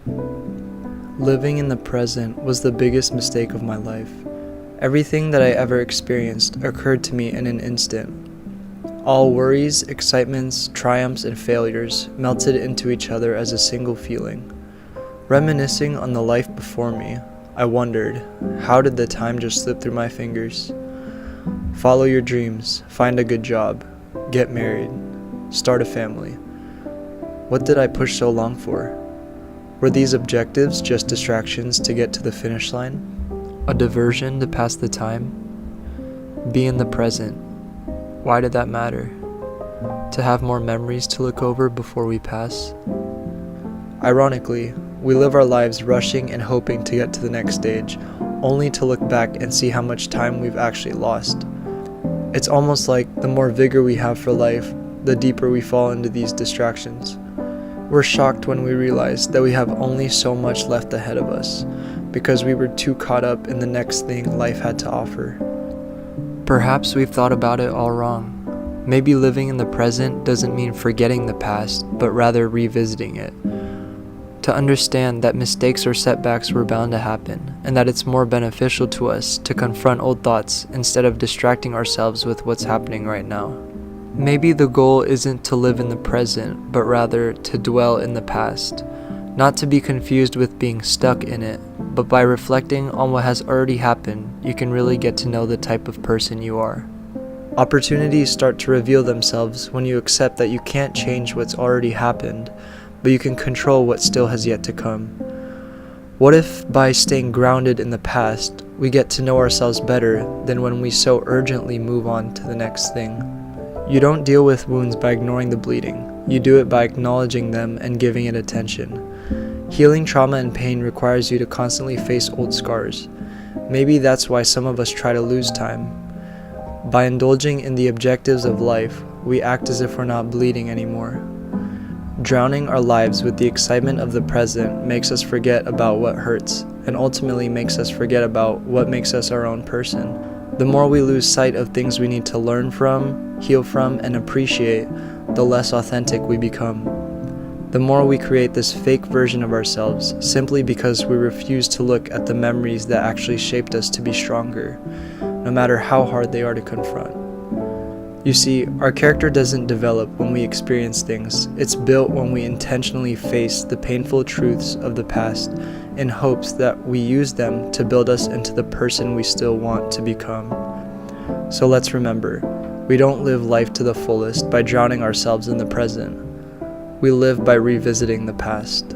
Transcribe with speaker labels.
Speaker 1: Living in the present was the biggest mistake of my life. Everything that I ever experienced occurred to me in an instant. All worries, excitements, triumphs, and failures melted into each other as a single feeling. Reminiscing on the life before me, I wondered, how did the time just slip through my fingers? Follow your dreams, find a good job, get married, start a family. What did I push so long for? Were these objectives just distractions to get to the finish line? A diversion to pass the time? Be in the present. Why did that matter? To have more memories to look over before we pass? Ironically, we live our lives rushing and hoping to get to the next stage, only to look back and see how much time we've actually lost. It's almost like the more vigor we have for life, the deeper we fall into these distractions. We're shocked when we realize that we have only so much left ahead of us, because we were too caught up in the next thing life had to offer. Perhaps we've thought about it all wrong. Maybe living in the present doesn't mean forgetting the past, but rather revisiting it. To understand that mistakes or setbacks were bound to happen, and that it's more beneficial to us to confront old thoughts instead of distracting ourselves with what's happening right now. Maybe the goal isn't to live in the present, but rather to dwell in the past. Not to be confused with being stuck in it, but by reflecting on what has already happened, you can really get to know the type of person you are. Opportunities start to reveal themselves when you accept that you can't change what's already happened, but you can control what still has yet to come. What if, by staying grounded in the past, we get to know ourselves better than when we so urgently move on to the next thing? You don't deal with wounds by ignoring the bleeding. You do it by acknowledging them and giving it attention. Healing trauma and pain requires you to constantly face old scars. Maybe that's why some of us try to lose time. By indulging in the objectives of life, we act as if we're not bleeding anymore. Drowning our lives with the excitement of the present makes us forget about what hurts, and ultimately makes us forget about what makes us our own person. The more we lose sight of things we need to learn from, heal from, and appreciate, the less authentic we become. The more we create this fake version of ourselves simply because we refuse to look at the memories that actually shaped us to be stronger, no matter how hard they are to confront. You see, our character doesn't develop when we experience things. It's built when we intentionally face the painful truths of the past in hopes that we use them to build us into the person we still want to become. So let's remember, we don't live life to the fullest by drowning ourselves in the present. We live by revisiting the past.